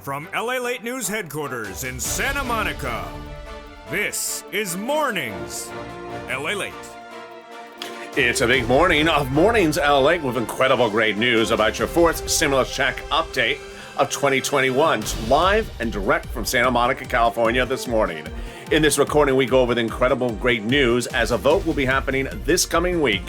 From LALATE News headquarters in Santa Monica, this is Mornings LALATE. It's a big morning of Mornings LALATE with incredible great news about your fourth stimulus check update of 2021. It's live and direct from Santa Monica, California this morning. In this recording, we go over the incredible great news as a vote will be happening this coming week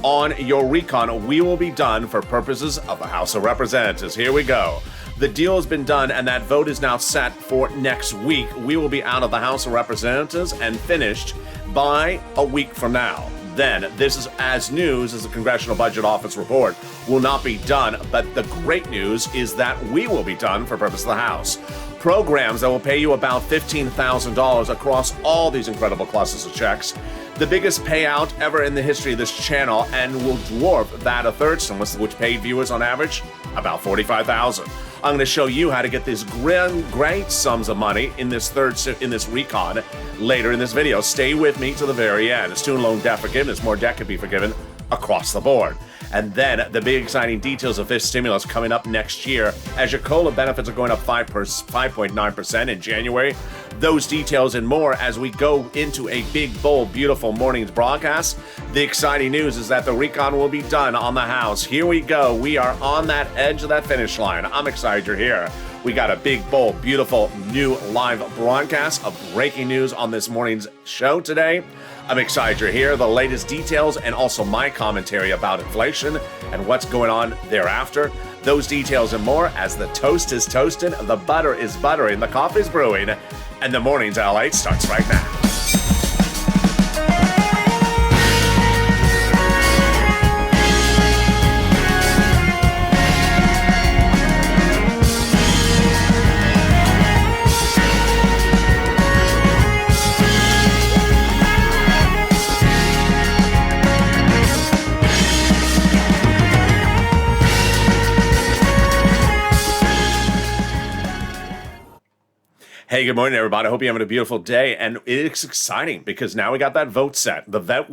on your recon. We will be done for purposes of the House of Representatives. Here we go. The deal has been done and that vote is now set for next week. We will be out of the House of Representatives and finished by a week from now. Then, this is as news as the Congressional Budget Office report will not be done, but the great news is that we will be done for purpose of the House. Programs that will pay you about $15,000 across all these incredible clusters of checks. The biggest payout ever in the history of this channel and will dwarf that of third stimulus, which paid viewers on average about $45,000. I'm going to show you how to get these great sums of money in this recon later in this video. Stay with me to the very end. Student loan debt forgiveness, more debt could be forgiven across the board. And then the big exciting details of this stimulus coming up next year as your COLA benefits are going up 5.9% in January. Those details and more as we go into a big, bold, beautiful morning's broadcast. The exciting news is that the recon will be done on the House. Here we go. We are on that edge of that finish line. I'm excited you're here. We got a big, bold, beautiful new live broadcast of breaking news on this morning's show today. I'm excited you're here. The latest details and also my commentary about inflation and what's going on thereafter. Those details and more as the toast is toasted, the butter is buttering, the coffee's brewing, and the Mornings LALATE starts right now. Hey, good morning, everybody. I hope you're having a beautiful day. And it's exciting because now we got that vote set. The vote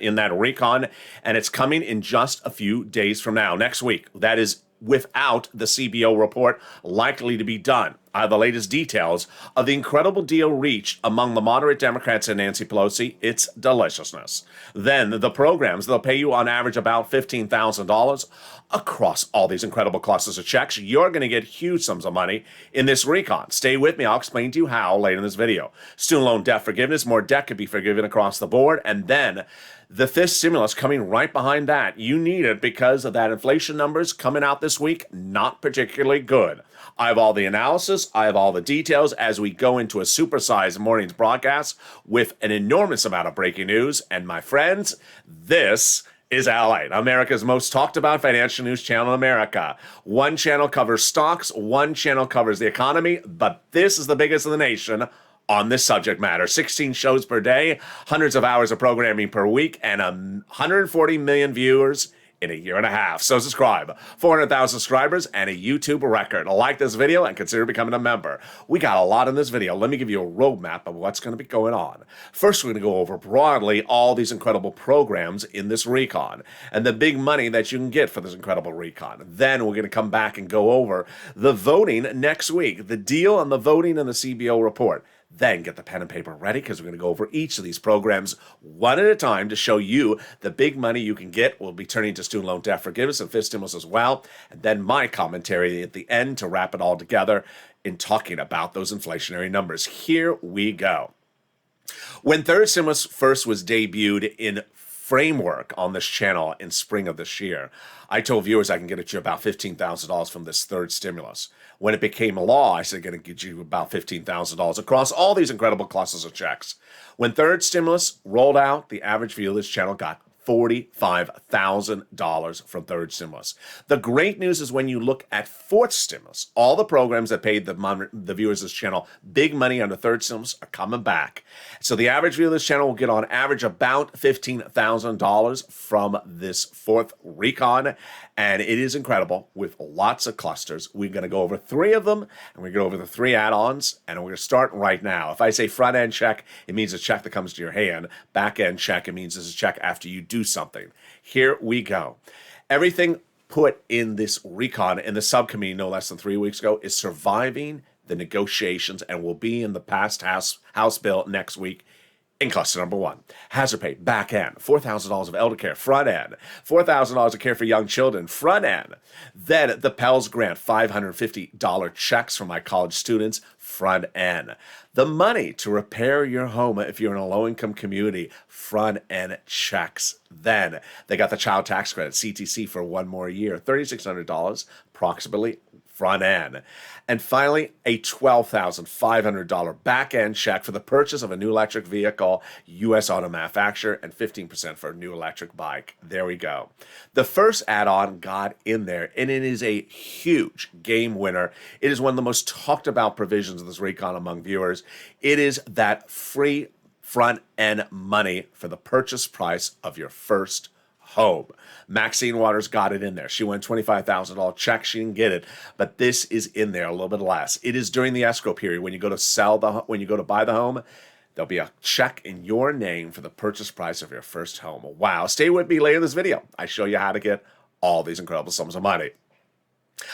in that recon, and it's coming in just a few days from now, next week. That is without the CBO report likely to be done. I have the latest details of the incredible deal reached among the moderate Democrats and Nancy Pelosi. It's deliciousness. Then the programs, they'll pay you on average about $15,000 across all these incredible clusters of checks. You're going to get huge sums of money in this recon. Stay with me. I'll explain to you how later in this video. Student loan debt forgiveness, more debt could be forgiven across the board. And then the fifth stimulus coming right behind that. You need it because of that inflation numbers coming out this week, not particularly good. I have all the analysis. I have all the details as we go into a supersized morning's broadcast with an enormous amount of breaking news. And my friends, this is LALATE, America's most talked about financial news channel in America. One channel covers stocks, one channel covers the economy, but this is the biggest in the nation on this subject matter. 16 shows per day, hundreds of hours of programming per week, and 140 million viewers in a year and a half. So subscribe. 400,000 subscribers and a YouTube record. Like this video and consider becoming a member. We got a lot in this video. Let me give you a roadmap of what's going to be going on. First, we're going to go over broadly all these incredible programs in this recon and the big money that you can get for this incredible recon. Then we're going to come back and go over the voting next week, the deal on the voting and the CBO report. Then get the pen and paper ready because we're going to go over each of these programs one at a time to show you the big money you can get. We'll be turning to student loan debt forgiveness and fifth stimulus as well. And then my commentary at the end to wrap it all together in talking about those inflationary numbers. Here we go. When third stimulus first was debuted in framework on this channel in spring of this year, I told viewers I can get you about $15,000 from this third stimulus. When it became law, I said I'm going to get you about $15,000 across all these incredible clusters of checks. When third stimulus rolled out, the average viewer of this channel got $45,000 from third stimulus. The great news is when you look at fourth stimulus, all the programs that paid the viewers of this channel big money under third stimulus are coming back. So the average viewer of this channel will get on average about $15,000 from this fourth recon. And it is incredible with lots of clusters. We're going to go over three of them, and we're going to go over the three add-ons, and we're going to start right now. If I say front-end check, it means a check that comes to your hand. Back-end check, it means it's a check after you do something. Here we go. Everything put in this recon in the subcommittee no less than 3 weeks ago is surviving the negotiations and will be in the passed House bill next week in cluster number 1. Hazard pay, back end, $4,000 of elder care, front end, $4,000 of care for young children, front end. Then the Pels grant, $550 checks for my college students, front end. The money to repair your home if you're in a low-income community, front end checks. Then they got the child tax credit, CTC, for 1 more year, $3,600 approximately, front end. And finally, a $12,500 back end check for the purchase of a new electric vehicle, U.S. auto manufacturer, and 15% for a new electric bike. There we go. The first add-on got in there, and it is a huge game winner. It is one of the most talked about provisions of this recon among viewers. It is that free front end money for the purchase price of your first home. Maxine Waters got it in there. She won $25,000 check. She didn't get it, but this is in there, a little bit less. It is during the escrow period when you go to buy the home. There'll be a check in your name for the purchase price of your first home. Wow! Stay with me later in this video. I show you how to get all these incredible sums of money.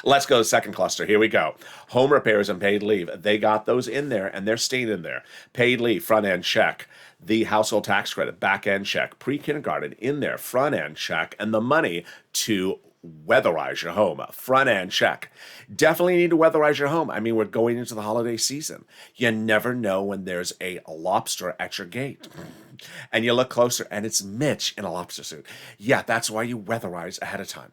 Let's go to the second cluster. Here we go. Home repairs and paid leave. They got those in there, and they're staying in there. Paid leave, front end check. The household tax credit, back end check. Pre-kindergarten in there, front end check. And the money to weatherize your home, front end check. Definitely need to weatherize your home. I mean, we're going into the holiday season. You never know when there's a lobster at your gate. And you look closer, and it's Mitch in a lobster suit. Yeah, that's why you weatherize ahead of time.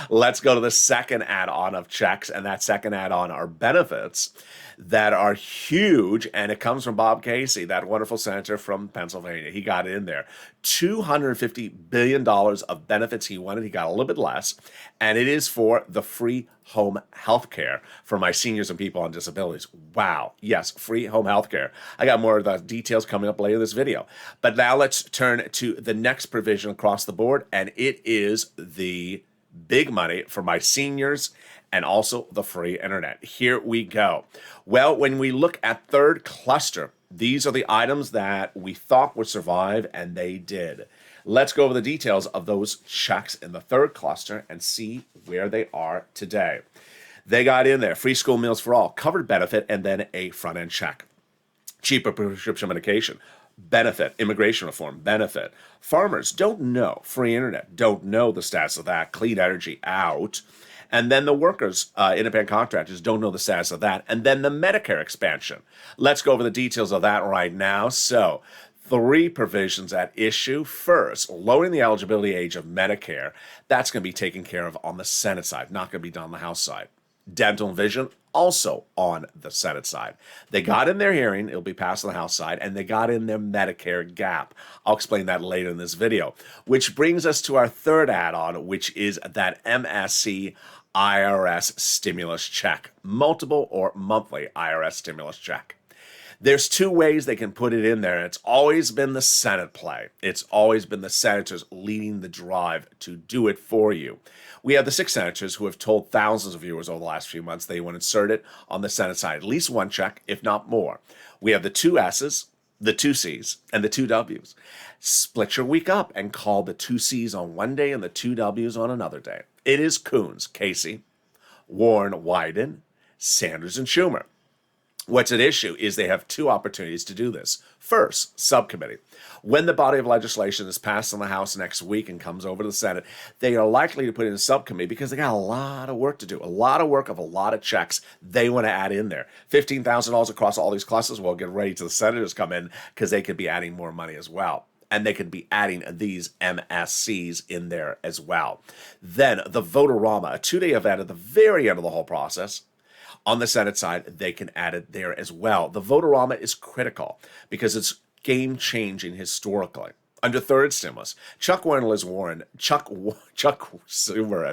Let's go to the second add-on of checks, and that second add-on are benefits that are huge, and it comes from Bob Casey, that wonderful senator from Pennsylvania. He got in there. $250 billion of benefits he wanted. He got a little bit less, and it is for the free home health care for my seniors and people on disabilities. Wow. Yes, free home health care. I got more of the details coming up later in this video. But now let's turn to the next provision across the board, and it is the big money for my seniors and also the free internet. Here we go. Well, when we look at third cluster, these are the items that we thought would survive, and they did. Let's go over the details of those checks in the third cluster and see where they are today. They got in there, free school meals for all, covered benefit, and then a front-end check. Cheaper prescription medication, benefit. Immigration reform, benefit. Farmers don't know, free internet, don't know the status of that. Clean energy, out. And then the workers, independent contractors, don't know the status of that. And then the Medicare expansion. Let's go over the details of that right now. So, 3 provisions at issue. First, lowering the eligibility age of Medicare. That's going to be taken care of on the Senate side, not going to be done on the House side. Dental and vision, also on the Senate side. They got in their hearing, it'll be passed on the House side, and they got in their Medicare gap. I'll explain that later in this video. Which brings us to our third add-on, which is that MSC IRS stimulus check. Multiple or monthly IRS stimulus check. There's 2 ways they can put it in there, and it's always been the Senate play. It's always been the senators leading the drive to do it for you. We have the 6 senators who have told thousands of viewers over the last few months they want to insert it on the Senate side, at least 1 check, if not more. We have the 2 S's, the 2 C's, and the 2 W's. Split your week up and call the 2 C's on one day and the 2 W's on another day. It is Coons, Casey, Warren, Wyden, Sanders, and Schumer. What's at issue is they have 2 opportunities to do this. First, subcommittee. When the body of legislation is passed in the House next week and comes over to the Senate, they are likely to put it in subcommittee because they got a lot of work to do, a lot of work of a lot of checks they want to add in there. $15,000 across all these clusters. Well, get ready till the senators come in because they could be adding more money as well. And they could be adding these MSCs in there as well. Then the Vote-A-Rama, a 2-day event at the very end of the whole process. On the Senate side, they can add it there as well. The Vote-A-Rama is critical because it's game-changing historically. Under third stimulus, Chuck Schumer and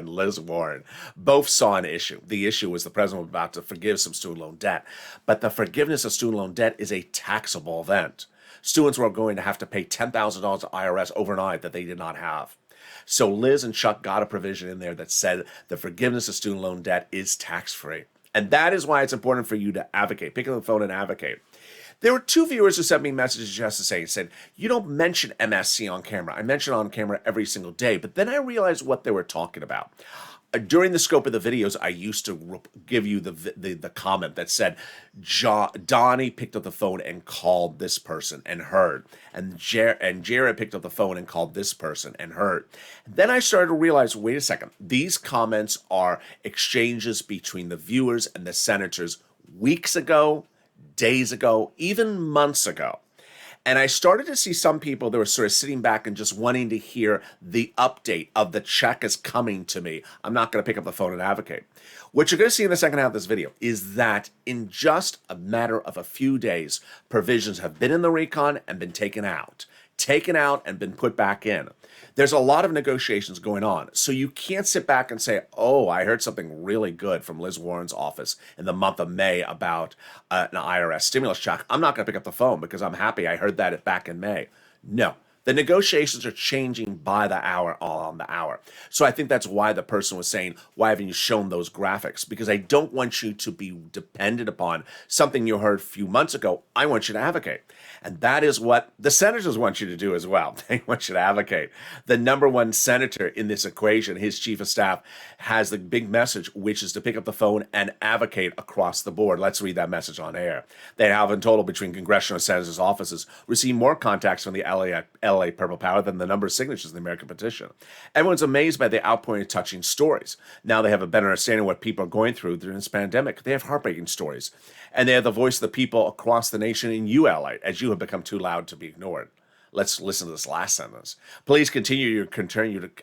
Liz Warren both saw an issue. The issue was the president was about to forgive some student loan debt. But the forgiveness of student loan debt is a taxable event. Students were going to have to pay $10,000 to IRS overnight that they did not have. So Liz and Chuck got a provision in there that said the forgiveness of student loan debt is tax-free. And that is why it's important for you to advocate. Pick up the phone and advocate. There were two viewers who sent me messages yesterday and said, you don't mention MSC on camera. I mention it on camera every single day. But then I realized what they were talking about. During the scope of the videos, I used to give you the comment that said, Donnie picked up the phone and called this person and heard. And Jared picked up the phone and called this person and heard. Then I started to realize, wait a second, these comments are exchanges between the viewers and the senators weeks ago, days ago, even months ago. And I started to see some people that were sort of sitting back and just wanting to hear the update of the check is coming to me. I'm not going to pick up the phone and advocate. What you're going to see in the second half of this video is that in just a matter of a few days, provisions have been in the recon and been taken out and been put back in. There's a lot of negotiations going on. So you can't sit back and say, oh, I heard something really good from Liz Warren's office in the month of May about an IRS stimulus check. I'm not going to pick up the phone because I'm happy I heard that back in May. No. The negotiations are changing by the hour, all on the hour. So I think that's why the person was saying, why haven't you shown those graphics? Because I don't want you to be dependent upon something you heard a few months ago. I want you to advocate. And that is what the senators want you to do as well. They want you to advocate. The number one senator in this equation, his chief of staff, has the big message, which is to pick up the phone and advocate across the board. Let's read that message on air. They have in total between congressional and senators' offices received more contacts from the LA Purple Power than the number of signatures in the American petition. Everyone's amazed by the outpouring of touching stories. Now they have a better understanding of what people are going through during this pandemic. They have heartbreaking stories. And they have the voice of the people across the nation in you, LA, as you have become too loud to be ignored. Let's listen to this last sentence. Please continue your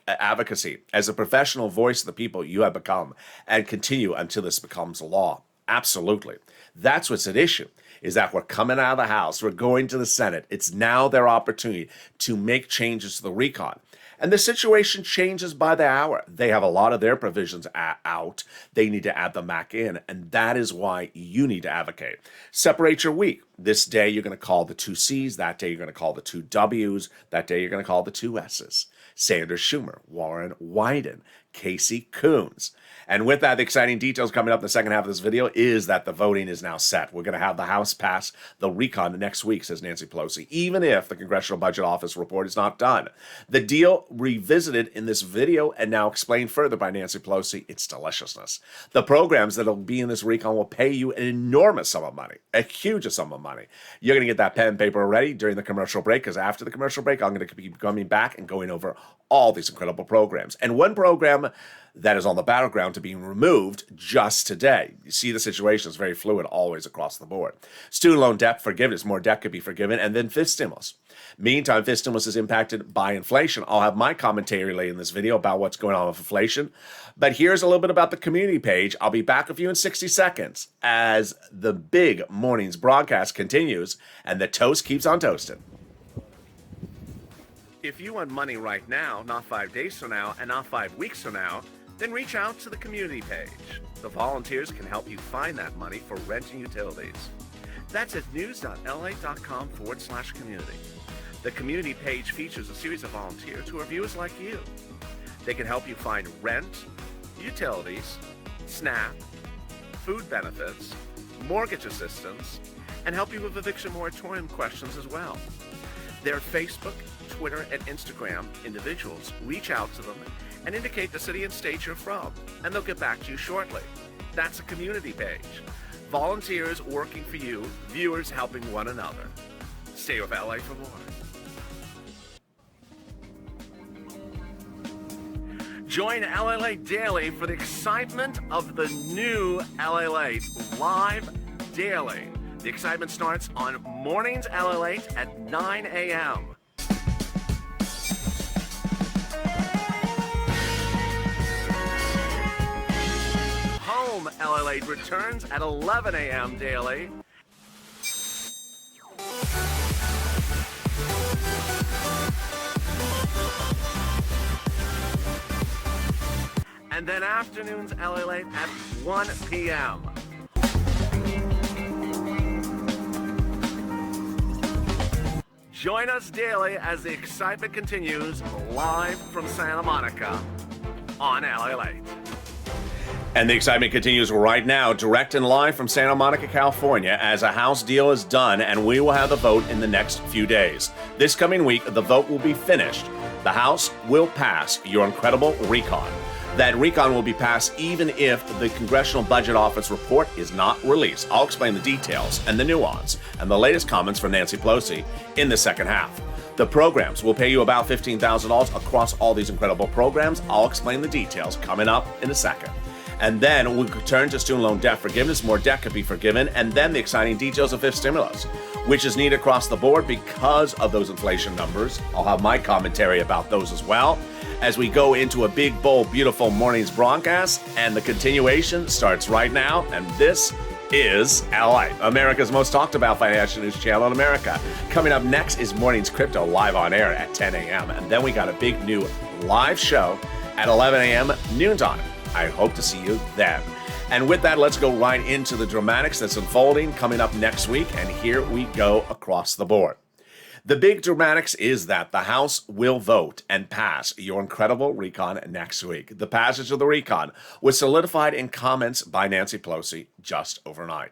advocacy as a professional voice of the people you have become and continue until this becomes law. Absolutely. That's what's at issue, is that we're coming out of the House. We're going to the Senate. It's now their opportunity to make changes to the recon. And the situation changes by the hour. They have a lot of their provisions out. They need to add them back in. And that is why you need to advocate. Separate your week. This day, you're going to call the two C's. That day, you're going to call the two W's. That day, you're going to call the two S's. Sanders Schumer, Warren Wyden, Casey Coons. And with that, the exciting details coming up in the second half of this video is that the voting is now set. We're going to have the House pass the recon next week, says Nancy Pelosi, even if the Congressional Budget Office report is not done. The deal revisited in this video and now explained further by Nancy Pelosi, it's deliciousness. The programs that will be in this recon will pay you an enormous sum of money, a huge sum of money. You're going to get that pen and paper ready during the commercial break, because after the commercial break, I'm going to be coming back and going over all these incredible programs. And one program that is on the battleground to being removed just today. You see, the situation is very fluid always across the board. Student loan debt forgiveness, more debt could be forgiven, and then fifth stimulus. Meantime, fifth stimulus is impacted by inflation. I'll have my commentary later in this video about what's going on with inflation. But here's a little bit about the community page. I'll be back with you in 60 seconds as the big morning's broadcast continues and the toast keeps on toasting. If you want money right now, not 5 days from now, and not 5 weeks from now, then reach out to the community page. The volunteers can help you find that money for rent and utilities. That's at news.la.com/community. The community page features a series of volunteers who are viewers like you. They can help you find rent, utilities, SNAP, food benefits, mortgage assistance, and help you with eviction moratorium questions as well. Their Facebook, Twitter, and Instagram individuals reach out to them and indicate the city and state you're from, and they'll get back to you shortly. That's a community page. Volunteers working for you, viewers helping one another. Stay with LA for more. Join LALATE Daily for the excitement of the new LALATE live daily. The excitement starts on mornings LALATE at 9 a.m. Home LALATE returns at 11 a.m. daily. And then afternoons LALATE at 1 p.m. Join us daily as the excitement continues live from Santa Monica on LALATE. And the excitement continues right now, direct and live from Santa Monica, California, as a House deal is done and we will have the vote in the next few days. This coming week, the vote will be finished. The House will pass your incredible recon. That recon will be passed even if the Congressional Budget Office report is not released. I'll explain the details and the nuance and the latest comments from Nancy Pelosi in the second half. The programs will pay you about $15,000 across all these incredible programs. I'll explain the details coming up in a second. And then we could turn to student loan debt forgiveness. More debt could be forgiven. And then the exciting details of fifth stimulus, which is needed across the board because of those inflation numbers. I'll have my commentary about those as well as we go into a big, bold, beautiful morning's broadcast. And the continuation starts right now. And this is LALATE, America's most talked about financial news channel in America. Coming up next is Morning's Crypto live on air at 10 a.m. And then we got a big new live show at 11 a.m. noontime. I hope to see you then. And with that, let's go right into the dramatics that's unfolding coming up next week. And here we go across the board. The big dramatics is that the House will vote and pass your incredible recon next week. The passage of the recon was solidified in comments by Nancy Pelosi just overnight.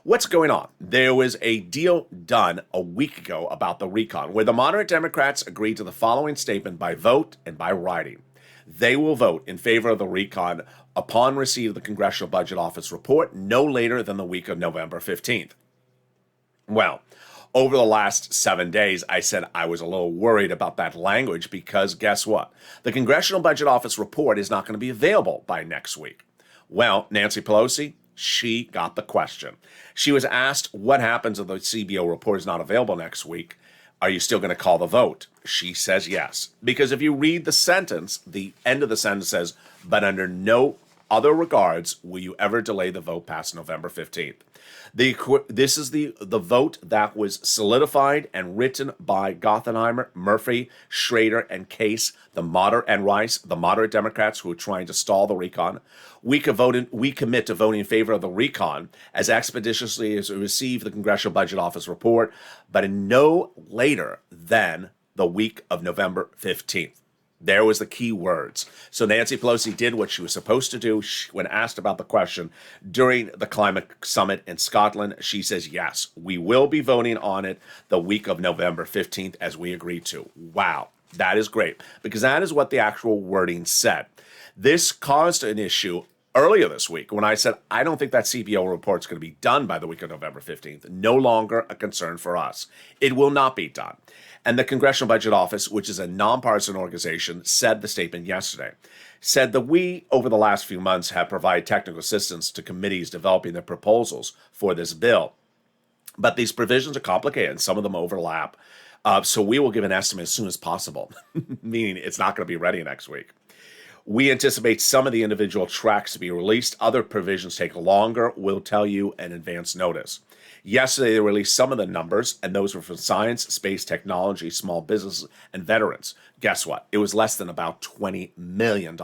What's going on? There was a deal done a week ago about the recon where the moderate Democrats agreed to the following statement by vote and by writing. They will vote in favor of the recon upon receipt of the Congressional Budget Office report no later than the week of November 15th. Well, over the last 7 days, I said I was a little worried about that language because guess what? The Congressional Budget Office report is not going to be available by next week. Well, Nancy Pelosi, she got the question. She was asked what happens if the CBO report is not available next week. Are you still going to call the vote? She says yes. Because if you read the sentence, the end of the sentence says, but under no other regards will you ever delay the vote past November 15th. This is the vote that was solidified and written by Gothenheimer, Murphy, Schrader, and Case, and Rice, the moderate Democrats who are trying to stall the recon. We commit to voting in favor of the recon as expeditiously as we receive the Congressional Budget Office report, but in no later than the week of November 15th. There was the key words. So Nancy Pelosi did what she was supposed to do when asked about the question during the climate summit in Scotland. She says, yes, we will be voting on it the week of November 15th as we agreed to. Wow, that is great because that is what the actual wording said. This caused an issue earlier this week when I said, I don't think that CBO report is going to be done by the week of November 15th. No longer a concern for us. It will not be done. And the Congressional Budget Office, which is a nonpartisan organization, said the statement yesterday, said that we, over the last few months, have provided technical assistance to committees developing their proposals for this bill. But these provisions are complicated and some of them overlap. So we will give an estimate as soon as possible, meaning it's not going to be ready next week. We anticipate some of the individual tracks to be released. Other provisions take longer. We'll tell you in advance notice. Yesterday, they released some of the numbers, and those were for science, space, technology, small business, and veterans. Guess what? It was less than about $20 million.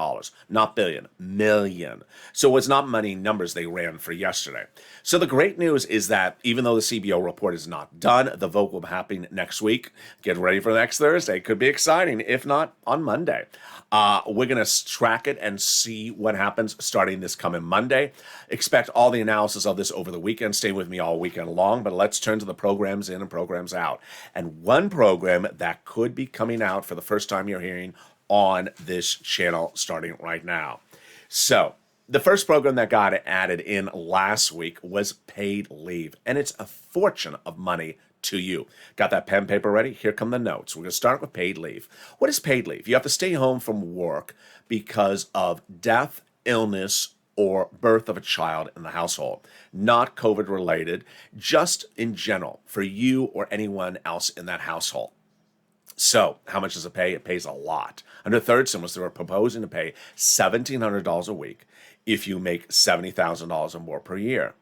Not billion, million. So it was not money numbers they ran for yesterday. So the great news is that even though the CBO report is not done, the vote will be happening next week. Get ready for next Thursday. Could be exciting, if not on Monday. We're going to track it and see what happens starting this coming Monday. Expect all the analysis of this over the weekend. Stay with me all weekend long, but let's turn to the programs in and programs out. And one program that could be coming out for the first time you're hearing on this channel starting right now. So the first program that got added in last week was paid leave, and it's a fortune of money to you. Got that pen paper ready? Here come the notes. We're going to start with paid leave. What is paid leave? You have to stay home from work because of death, illness, or birth of a child in the household. Not COVID related, just in general for you or anyone else in that household. So how much does it pay? It pays a lot. Under third stimulus, they were proposing to pay $1,700 a week if you make $70,000 or more per year.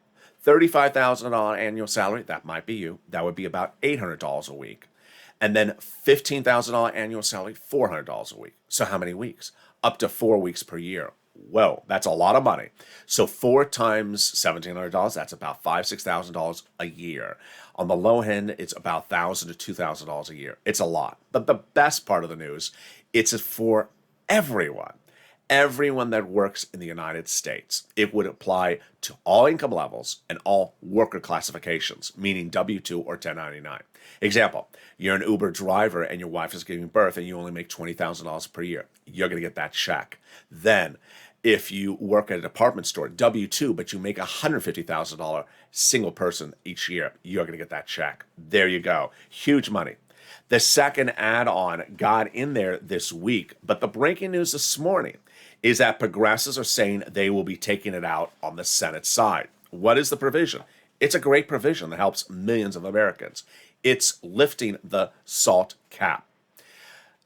$35,000 annual salary, that might be you. That would be about $800 a week. And then $15,000 annual salary, $400 a week. So how many weeks? Up to 4 weeks per year. Whoa, that's a lot of money. So 4 times $1,700, that's about $5,000, $6,000 a year. On the low end, it's about $1,000 to $2,000 a year. It's a lot. But the best part of the news, it's for everyone. everyone that works in the United States. It would apply to all income levels and all worker classifications, meaning W-2 or 1099. Example, you're an Uber driver and your wife is giving birth and you only make $20,000 per year. You're going to get that check. Then, if you work at a department store, W-2, but you make $150,000 single person each year, you're going to get that check. There you go. Huge money. The second add-on got in there this week, but the breaking news this morning is that progressives are saying they will be taking it out on the Senate side. What is the provision? It's a great provision that helps millions of Americans. It's lifting the SALT cap.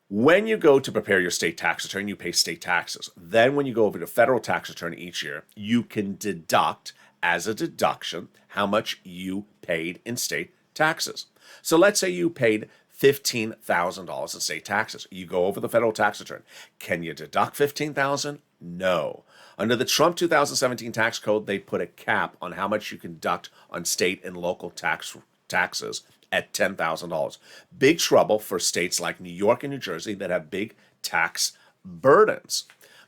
When you go to prepare your state tax return, you pay state taxes. Then when you go over to federal tax return each year, you can deduct as a deduction how much you paid in state taxes. So let's say you paid $15,000 in state taxes. You go over the federal tax return. Can you deduct $15,000? No. Under the Trump 2017 tax code, they put a cap on how much you can deduct on state and local taxes at $10,000. Big trouble for states like New York and New Jersey that have big tax burdens.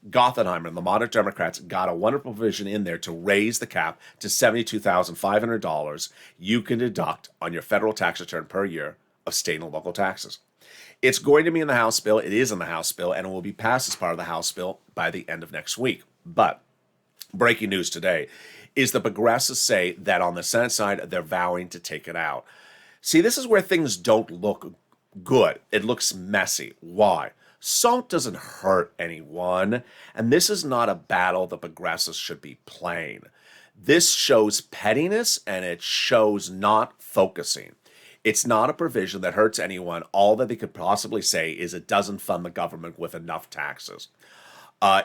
Gothenheimer and the moderate Democrats got a wonderful provision in there to raise the cap to $72,500 you can deduct on your federal tax return per year of state and local taxes. It's going to be in the House bill. It is in the House bill, and it will be passed as part of the House bill by the end of next week. But breaking news today is the progressives say that on the Senate side, they're vowing to take it out. See, this is where things don't look good. It looks messy. Why? SALT doesn't hurt anyone, and this is not a battle the progressives should be playing. This shows pettiness, and it shows not focusing. It's not a provision that hurts anyone. All that they could possibly say is it doesn't fund the government with enough taxes.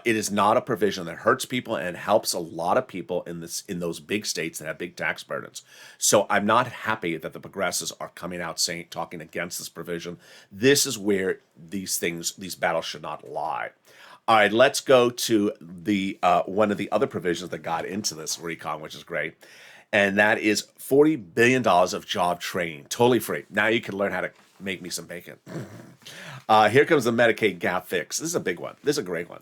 It is not a provision that hurts people and helps a lot of people in those big states that have big tax burdens. So I'm not happy that the progressives are coming out talking against this provision. This is where these battles should not lie. All right, let's go to the one of the other provisions that got into this recon, which is great. And that is $40 billion of job training, totally free. Now you can learn how to make me some bacon. Here comes the Medicaid gap fix. This is a big one. This is a great one.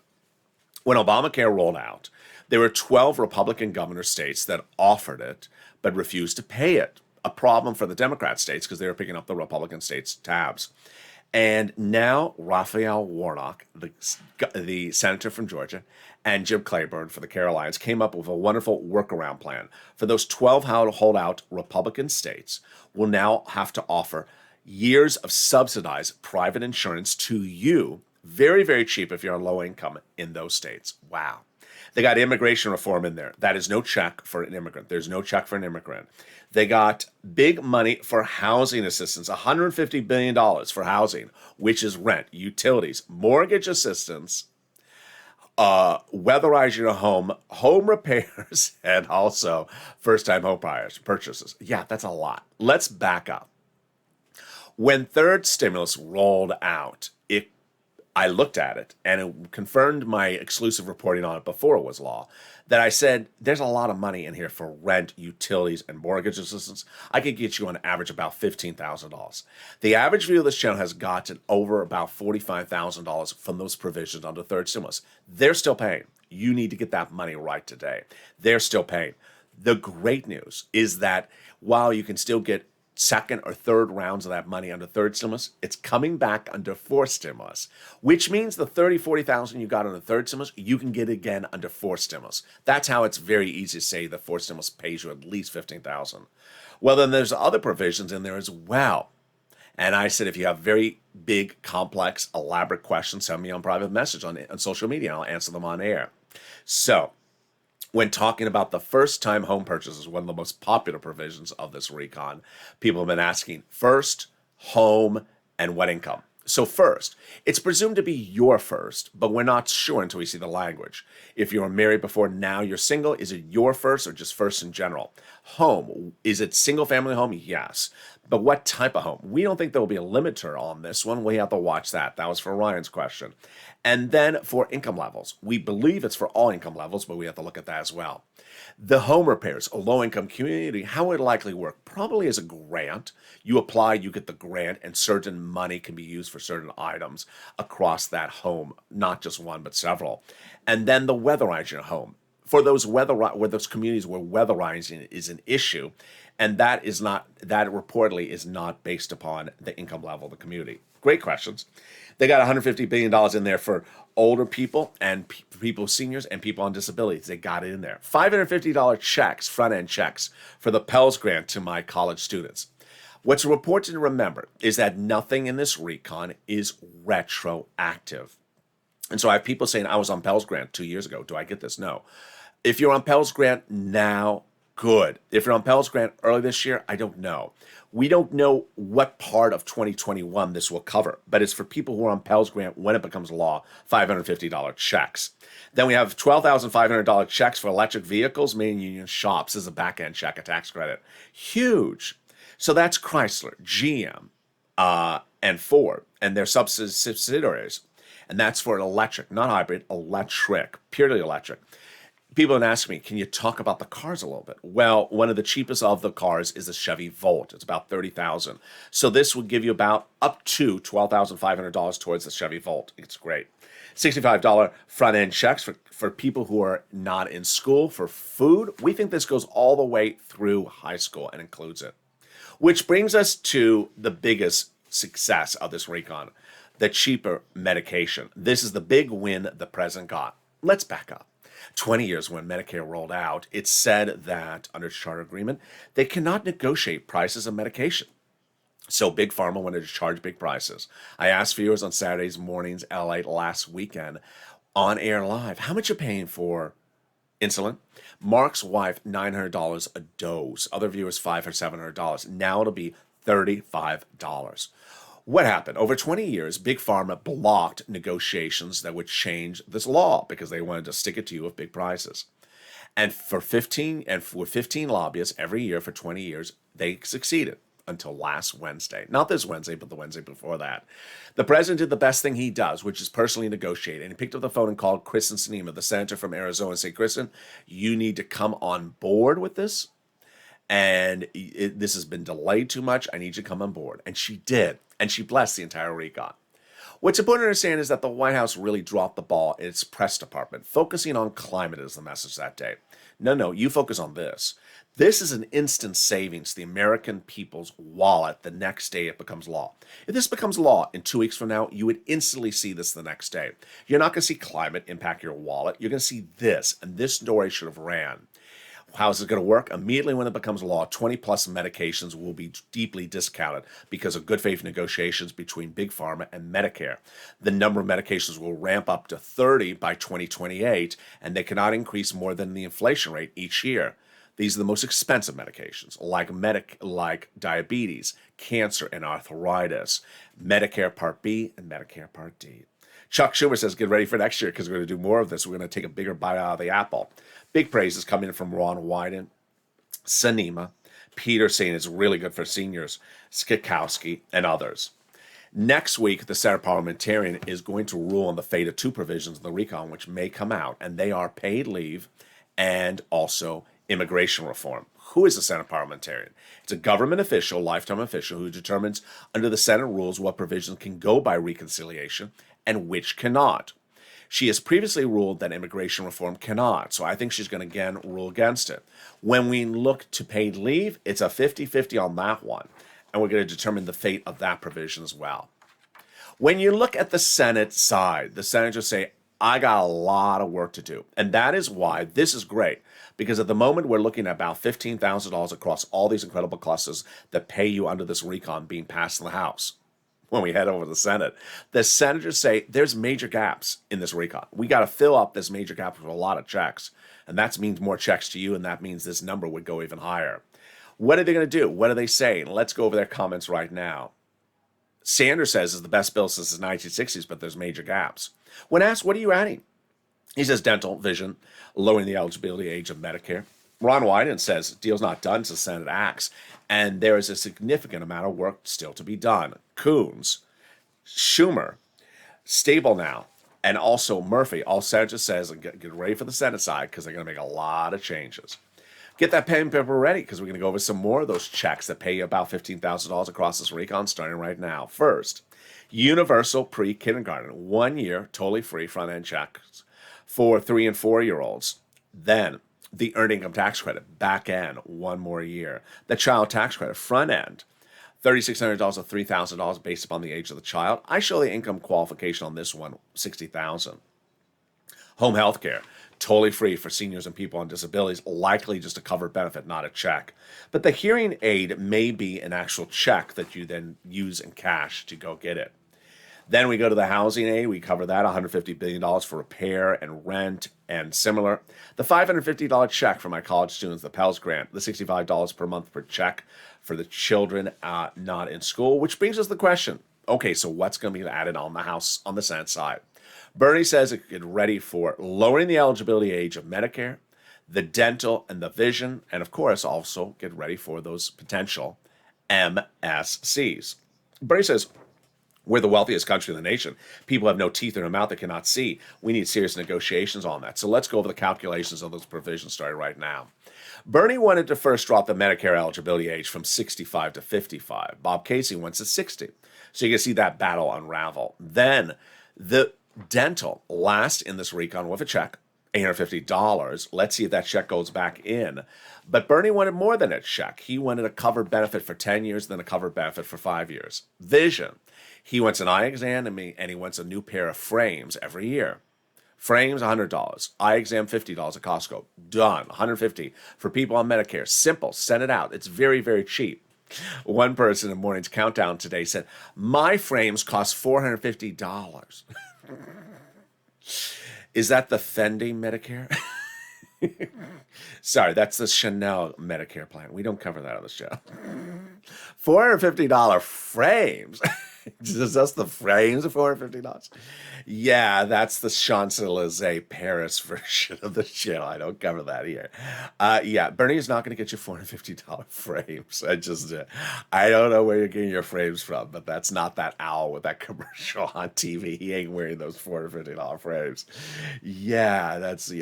When Obamacare rolled out, there were 12 Republican governor states that offered it but refused to pay it. A problem for the Democrat states because they were picking up the Republican states' tabs. And now Raphael Warnock, the senator from Georgia, and Jim Clyburn for the Carolinas came up with a wonderful workaround plan. For those 12 holdout Republican states will now have to offer years of subsidized private insurance to you, very, very cheap if you're on low income in those states. Wow. They got immigration reform in there. That is no check for an immigrant. There's no check for an immigrant. They got big money for housing assistance, $150 billion for housing, which is rent, utilities, mortgage assistance, weatherize your home repairs, and also first-time home buyers purchases. Yeah, that's a lot. Let's back up. When third stimulus rolled out, I looked at it, and it confirmed my exclusive reporting on it before it was law, that I said, there's a lot of money in here for rent, utilities, and mortgage assistance. I could get you on average about $15,000. The average view of this channel has gotten over about $45,000 from those provisions under third stimulus. They're still paying. You need to get that money right today. They're still paying. The great news is that while you can still get second or third rounds of that money under third stimulus, it's coming back under fourth stimulus, which means the $40,000 you got under third stimulus, you can get again under fourth stimulus. That's how it's very easy to say the fourth stimulus pays you at least $15,000. Well, then there's other provisions in there as well. And I said, if you have very big, complex, elaborate questions, send me on private message on social media, and I'll answer them on air. So, when talking about the first-time home purchases, one of the most popular provisions of this recon, people have been asking first, home, and what income. So first, it's presumed to be your first, but we're not sure until we see the language. If you were married before, now you're single, is it your first or just first in general? Home, is it single-family home? Yes. But what type of home? We don't think there will be a limiter on this one. We have to watch that. That was for Ryan's question. And then for income levels. We believe it's for all income levels, but we have to look at that as well. The home repairs, a low-income community, how would it likely work? Probably as a grant. You apply, you get the grant, and certain money can be used for certain items across that home, not just one, but several. And then the weatherizing your home. For those where those communities where weatherizing is an issue, and that reportedly is not based upon the income level of the community. Great questions. They got $150 billion in there for older people and people, seniors, and people on disabilities. They got it in there. $550 checks, front-end checks, for the Pell Grant to my college students. What's important to remember is that nothing in this recon is retroactive. And so I have people saying, I was on Pell Grant 2 years ago. Do I get this? No. If you're on Pell Grant now, good. If you're on Pell Grant early this year, I don't know. We don't know what part of 2021 this will cover, but it's for people who are on Pell Grant when it becomes law, $550 checks. Then we have $12,500 checks for electric vehicles made in union shops as a back-end check, a tax credit. Huge. So that's Chrysler, GM, and Ford, and their subsidiaries. And that's for electric, not hybrid, electric, purely electric. People have asked me, can you talk about the cars a little bit? Well, one of the cheapest of the cars is the Chevy Volt. It's about $30,000. So this would give you about up to $12,500 towards the Chevy Volt. It's great. $65 front-end checks for people who are not in school for food. We think this goes all the way through high school and includes it. Which brings us to the biggest success of this recon, the cheaper medication. This is the big win the president got. Let's back up. 20 years when Medicare rolled out, it said that under charter agreement, they cannot negotiate prices of medication. So Big Pharma wanted to charge big prices. I asked viewers on Saturdays mornings, LALATE last weekend, on air live, how much you paying for insulin? Mark's wife, $900 a dose. Other viewers, $500 or $700. Now it'll be $35. What happened? Over 20 years, Big Pharma blocked negotiations that would change this law because they wanted to stick it to you with big prices. And with 15 lobbyists every year for 20 years, they succeeded until last Wednesday. Not this Wednesday, but the Wednesday before that. The president did the best thing he does, which is personally negotiate. And he picked up the phone and called Kristen Sinema, the senator from Arizona, and said, Kristen, you need to come on board with this. And this has been delayed too much. I need you to come on board. And she did. And she blessed the entire recon. What's important to understand is that the White House really dropped the ball in its press department. Focusing on climate is the message that day. No, you focus on this. This is an instant savings to the American people's wallet the next day it becomes law. If this becomes law in 2 weeks from now, you would instantly see this the next day. You're not going to see climate impact your wallet. You're going to see this, and this story should have ran. How is it going to work? Immediately when it becomes law, 20-plus medications will be deeply discounted because of good faith negotiations between Big Pharma and Medicare. The number of medications will ramp up to 30 by 2028, and they cannot increase more than the inflation rate each year. These are the most expensive medications, like diabetes, cancer, and arthritis, Medicare Part B and Medicare Part D. Chuck Schumer says, get ready for next year because we're going to do more of this. We're going to take a bigger bite out of the apple. Big praise is coming from Ron Wyden, Sinema, Peter saying it's really good for seniors, Skikowski, and others. Next week, the Senate parliamentarian is going to rule on the fate of two provisions in the recon, which may come out, and they are paid leave and also immigration reform. Who is a Senate parliamentarian? It's a government official, lifetime official, who determines under the Senate rules what provisions can go by reconciliation and which cannot. She has previously ruled that immigration reform cannot, so I think she's going to again rule against it. When we look to paid leave, it's a 50-50 on that one, and we're going to determine the fate of that provision as well. When you look at the Senate side, the senators say, I got a lot of work to do, and that is why this is great, because at the moment we're looking at about $15,000 across all these incredible clusters that pay you under this recon being passed in the House. When we head over to the Senate, the senators say there's major gaps in this recon. We got to fill up this major gap with a lot of checks, and that means more checks to you, and that means this number would go even higher. What are they going to do? What are they saying? Let's go over their comments right now. Sanders says it's the best bill since the 1960s, but there's major gaps. When asked, what are you adding? He says dental, vision, lowering the eligibility age of Medicare. Ron Wyden says deal's not done until the Senate acts, and there is a significant amount of work still to be done. Coons, Schumer, Stable now, and also Murphy, all senators says, get ready for the Senate side because they're going to make a lot of changes. Get that pen and paper ready because we're going to go over some more of those checks that pay you about $15,000 across this recon starting right now. First, Universal pre-kindergarten, 1 year, totally free front-end checks for 3 and 4-year-olds. Then the earned income tax credit, back end, 1 more year. The child tax credit, front end, $3,600 or $3,000 based upon the age of the child. I show the income qualification on this one, $60,000. Home health care, totally free for seniors and people on disabilities, likely just a covered benefit, not a check. But the hearing aid may be an actual check that you then use in cash to go get it. Then we go to the housing aid. We cover that, $150 billion for repair and rent and similar. The $550 check for my college students, the Pell Grant, the $65 per month per check for the children not in school, which brings us to the question, okay, so what's going to be added on the House, on the Senate side? Bernie says it get ready for lowering the eligibility age of Medicare, the dental and the vision, and of course also get ready for those potential MSCs. Bernie says, we're the wealthiest country in the nation. People have no teeth in their mouth they cannot see. We need serious negotiations on that. So let's go over the calculations of those provisions starting right now. Bernie wanted to first drop the Medicare eligibility age from 65 to 55. Bob Casey wants it 60. So you can see that battle unravel. Then the dental last in this recon with a check, $850. Let's see if that check goes back in. But Bernie wanted more than a check. He wanted a covered benefit for 10 years, then a covered benefit for 5 years. Vision. He wants an eye exam and he wants a new pair of frames every year. Frames, $100. Eye exam, $50 at Costco. Done. $150 for people on Medicare. Simple. Send it out. It's very, very cheap. One person in Morning's Countdown today said, my frames cost $450. Is that the Fendi Medicare? Sorry, that's the Chanel Medicare plan. We don't cover that on the show. $450 frames. Is that the frames of $450? Yeah, that's the Champs-Elysees Paris version of the show. I don't cover that here. Yeah, Bernie is not going to get you $450 frames. I don't know where you're getting your frames from, but that's not that owl with that commercial on TV. He ain't wearing those $450 frames. Yeah, that's the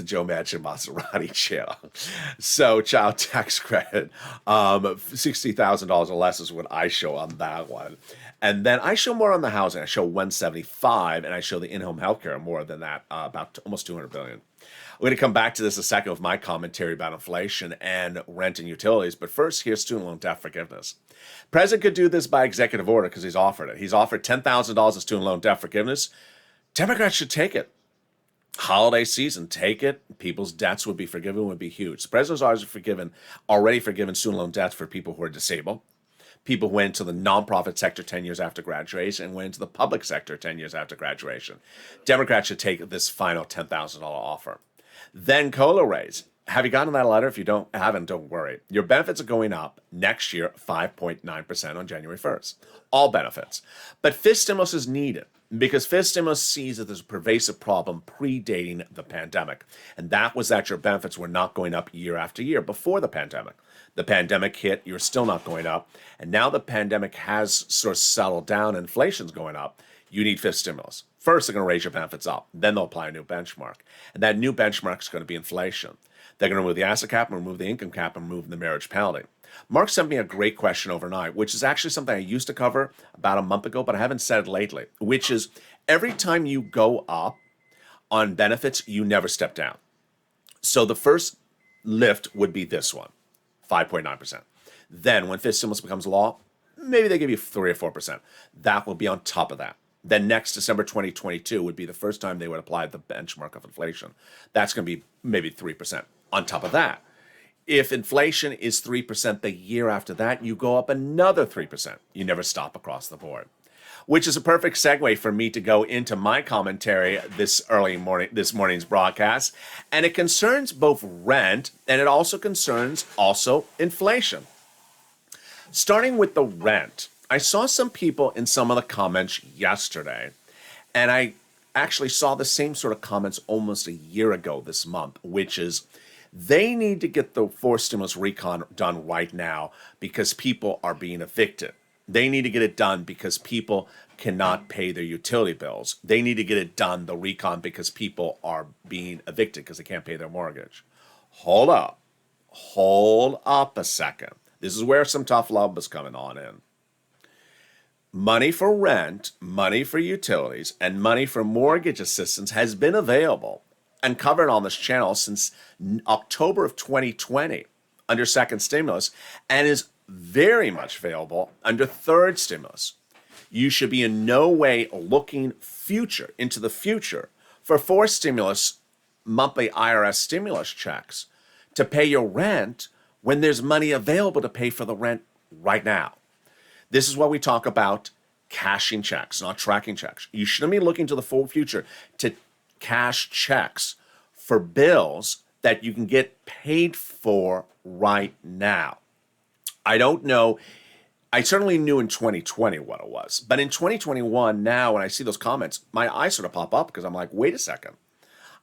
Joe Manchin Maserati channel. So child tax credit, $60,000 or less is what I show on that one. And then I show more on the housing. I show 175, and I show the in-home healthcare more than that, about almost $200 billion. We're going to come back to this in a second with my commentary about inflation and rent and utilities. But first, here's student loan debt forgiveness. President could do this by executive order because he's offered it. He's offered $10,000 of student loan debt forgiveness. Democrats should take it. Holiday season, take it. People's debts would be forgiven, would be huge. The president's already forgiven student loan debts for people who are disabled. People who went into the nonprofit sector 10 years after graduation and went into the public sector 10 years after graduation. Democrats should take this final $10,000 offer. Then COLA raise. Have you gotten that letter? If you haven't, don't worry. Your benefits are going up next year, 5.9% on January 1st. All benefits. But fifth stimulus is needed because fifth stimulus sees that there's a pervasive problem predating the pandemic. And that was that your benefits were not going up year after year before the pandemic. The pandemic hit, you're still not going up. And now the pandemic has sort of settled down, inflation's going up. You need fifth stimulus. First, they're going to raise your benefits up. Then they'll apply a new benchmark. And that new benchmark is going to be inflation. They're going to remove the asset cap, and remove the income cap, and remove the marriage penalty. Mark sent me a great question overnight, which is actually something I used to cover about a month ago, but I haven't said it lately, which is every time you go up on benefits, you never step down. So the first lift would be this one, 5.9%. Then when fifth stimulus becomes law, maybe they give you 3 or 4%. That will be on top of that. Then next December 2022 would be the first time they would apply the benchmark of inflation. That's going to be maybe 3%. On top of that, if inflation is 3% the year after that, you go up another 3%. You never stop across the board, which is a perfect segue for me to go into my commentary this morning's broadcast. And it concerns both rent and it also concerns inflation. Starting with the rent, I saw some people in some of the comments yesterday, and I actually saw the same sort of comments almost a year ago this month, which is they need to get the forced stimulus recon done right now because people are being evicted. They need to get it done because people cannot pay their utility bills. They need to get it done, the recon, because people are being evicted because they can't pay their mortgage. Hold up a second. This is where some tough love is coming on in. Money for rent, money for utilities, and money for mortgage assistance has been available and covered on this channel since October of 2020 under second stimulus, and is very much available under third stimulus. You should be in no way looking into the future for fourth stimulus monthly IRS stimulus checks to pay your rent when there's money available to pay for the rent right now. This is what we talk about cashing checks, not tracking checks. You shouldn't be looking to the full future to cash checks for bills that you can get paid for right now. I don't know. I certainly knew in 2020 what it was. But in 2021, now when I see those comments, my eyes sort of pop up because I'm like, wait a second.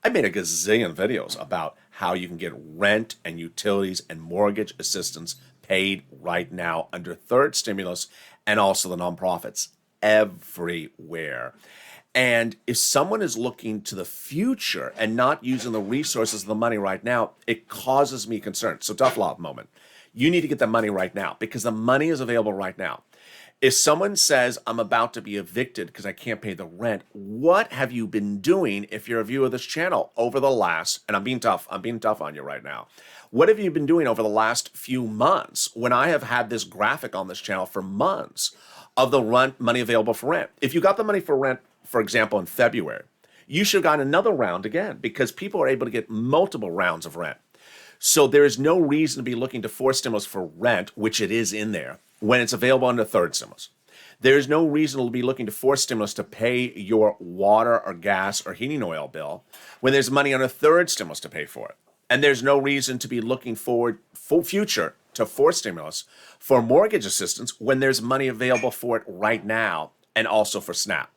I made a gazillion videos about how you can get rent and utilities and mortgage assistance paid right now under third stimulus and also the nonprofits everywhere. And if someone is looking to the future and not using the resources of the money right now, it causes me concern. So tough love moment. You need to get the money right now because the money is available right now. If someone says, I'm about to be evicted because I can't pay the rent, what have you been doing if you're a viewer of this channel over the last, and I'm being tough on you right now. What have you been doing over the last few months when I have had this graphic on this channel for months of the rent money available for rent? If you got the money for rent, for example, in February, you should have gotten another round again because people are able to get multiple rounds of rent. So there is no reason to be looking to fourth stimulus for rent, which it is in there, when it's available under third stimulus. There is no reason to be looking to fourth stimulus to pay your water or gas or heating oil bill when there's money under third stimulus to pay for it. And there's no reason to be looking forward full future to fourth stimulus for mortgage assistance when there's money available for it right now and also for SNAP.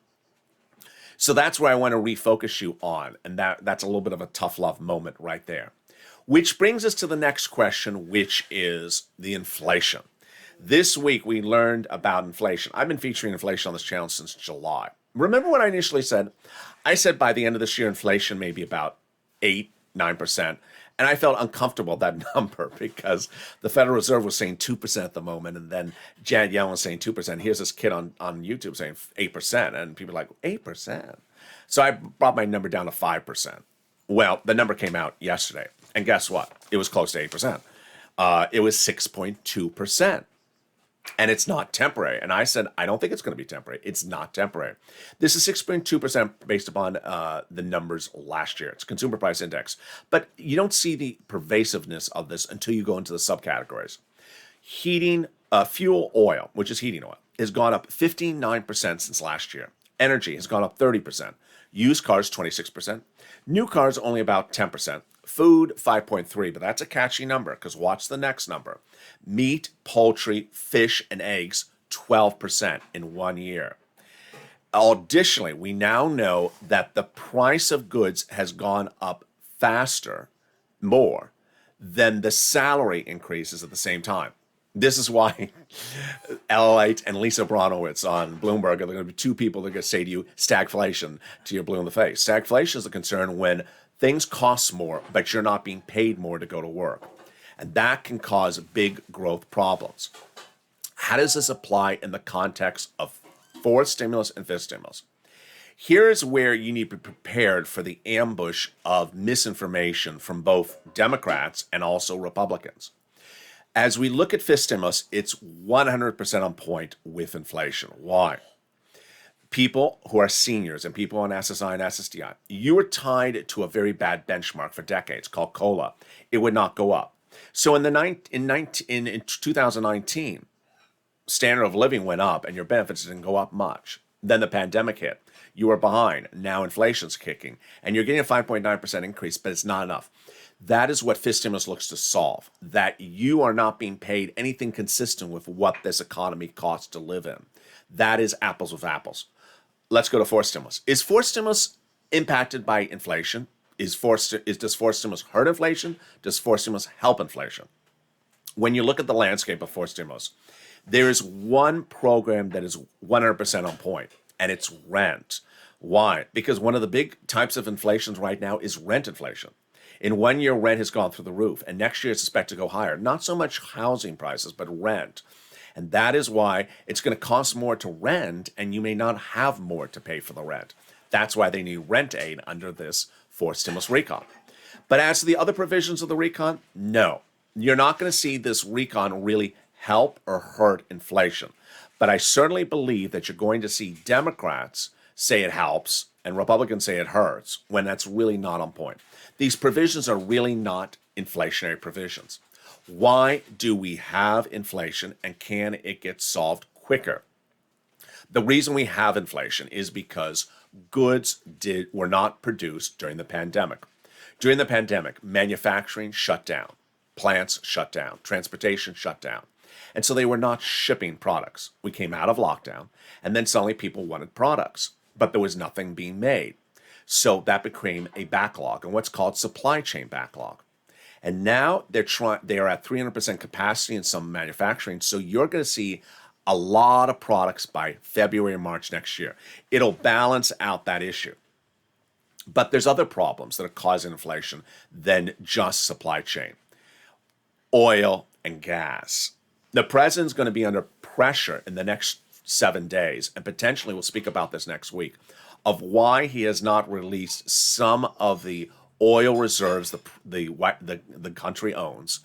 So that's where I want to refocus you on, and that's a little bit of a tough love moment right there. Which brings us to the next question, which is the inflation. This week, we learned about inflation. I've been featuring inflation on this channel since July. Remember what I initially said? I said by the end of this year, inflation may be about 8-9%. And I felt uncomfortable with that number because the Federal Reserve was saying 2% at the moment. And then Janet Yellen was saying 2%. Here's this kid on YouTube saying 8%. And people are like, 8%? So I brought my number down to 5%. Well, the number came out yesterday. And guess what? It was close to 8%. It was 6.2%. And it's not temporary. And I said, I don't think it's going to be temporary. It's not temporary. This is 6.2% based upon the numbers last year. It's Consumer Price Index. But you don't see the pervasiveness of this until you go into the subcategories. Heating, fuel oil, which is heating oil, has gone up 59% since last year. Energy has gone up 30%. Used cars, 26%. New cars, only about 10%. Food, 5.3%, but that's a catchy number because watch the next number. Meat, poultry, fish, and eggs, 12% in 1 year. Additionally, we now know that the price of goods has gone up more than the salary increases at the same time. This is why LALATE and Lisa Bronowitz on Bloomberg are going to be two people that are going to say to you, stagflation, to your blue in the face. Stagflation is a concern when things cost more, but you're not being paid more to go to work. And that can cause big growth problems. How does this apply in the context of fourth stimulus and fifth stimulus? Here's where you need to be prepared for the ambush of misinformation from both Democrats and also Republicans. As we look at fifth stimulus, it's 100% on point with inflation. Why? People who are seniors and people on SSI and SSDI, you were tied to a very bad benchmark for decades called COLA. It would not go up. So in 2019, standard of living went up and your benefits didn't go up much. Then the pandemic hit. You were behind. Now inflation's kicking. And you're getting a 5.9% increase, but it's not enough. That is what fifth stimulus looks to solve, that you are not being paid anything consistent with what this economy costs to live in. That is apples with apples. Let's go to fourth stimulus. Is fourth stimulus impacted by inflation? Does fourth stimulus hurt inflation? Does fourth stimulus help inflation? When you look at the landscape of fourth stimulus, there is one program that is 100% on point, and it's rent. Why? Because one of the big types of inflations right now is rent inflation. In 1 year, rent has gone through the roof, and next year it's expected to go higher. Not so much housing prices, but rent. And that is why it's going to cost more to rent, and you may not have more to pay for the rent. That's why they need rent aid under this fourth stimulus recon. But as to the other provisions of the recon, no. You're not going to see this recon really help or hurt inflation. But I certainly believe that you're going to see Democrats say it helps and Republicans say it hurts when that's really not on point. These provisions are really not inflationary provisions. Why do we have inflation, and can it get solved quicker? The reason we have inflation is because goods were not produced during the pandemic. During the pandemic, manufacturing shut down, plants shut down, transportation shut down. And so they were not shipping products. We came out of lockdown, and then suddenly people wanted products, but there was nothing being made. So that became a backlog, and what's called supply chain backlog. And now they are at 300% capacity in some manufacturing, so you're going to see a lot of products by February or March next year. It'll balance out that issue. But there's other problems that are causing inflation than just supply chain. Oil and gas. The president's going to be under pressure in the next 7 days, and potentially we'll speak about this next week, of why he has not released some of the oil reserves the country owns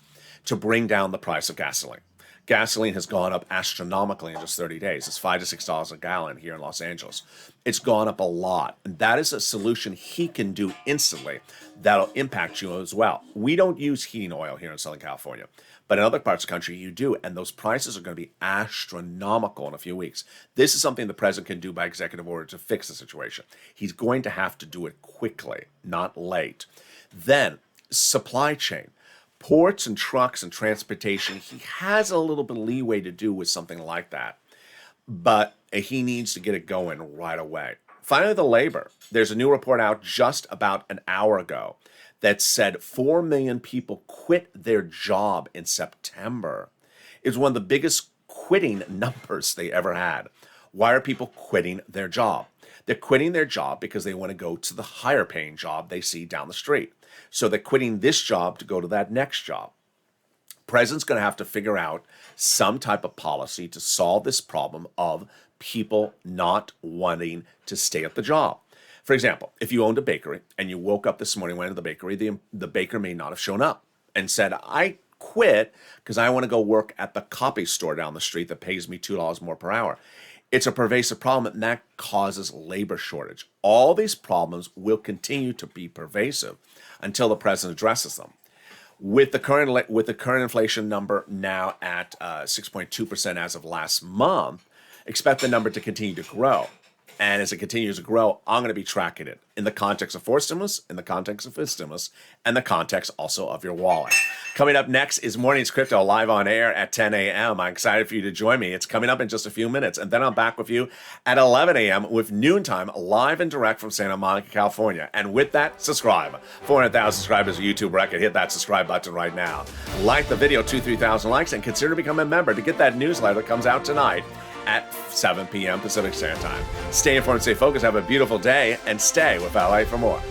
to bring down the price of gasoline. Gasoline has gone up astronomically in just 30 days. It's $5 to $6 a gallon here in Los Angeles. It's gone up a lot. And that is a solution he can do instantly that'll impact you as well. We don't use heating oil here in Southern California, but in other parts of the country you do. And those prices are going to be astronomical in a few weeks. This is something the president can do by executive order to fix the situation. He's going to have to do it quickly, not late. Then, supply chain. Ports and trucks and transportation, he has a little bit of leeway to do with something like that, but he needs to get it going right away. Finally, the labor. There's a new report out just about an hour ago that said 4 million people quit their job in September. It was one of the biggest quitting numbers they ever had. Why are people quitting their job? They're quitting their job because they want to go to the higher paying job they see down the street. So they're quitting this job to go to that next job. President's going to have to figure out some type of policy to solve this problem of people not wanting to stay at the job. For example, if you owned a bakery and you woke up this morning, went to the bakery, the baker may not have shown up and said, I quit because I want to go work at the copy store down the street that pays me $2 more per hour. It's a pervasive problem, and that causes labor shortage. All these problems will continue to be pervasive until the president addresses them. With the current inflation number now at 6.2% as of last month, expect the number to continue to grow. And as it continues to grow, I'm going to be tracking it in the context of fourth stimulus, in the context of fifth stimulus, and the context also of your wallet. Coming up next is Mornings Crypto live on air at 10 a.m. I'm excited for you to join me. It's coming up in just a few minutes. And then I'm back with you at 11 a.m. with Noontime live and direct from Santa Monica, California. And with that, subscribe. 400,000 subscribers, a YouTube record. Hit that subscribe button right now. Like the video, 2,000-3,000 likes, and consider becoming a member to get that newsletter that comes out tonight at 7 p.m. Pacific Standard Time. Stay informed, stay focused, have a beautiful day, and stay with LA for more.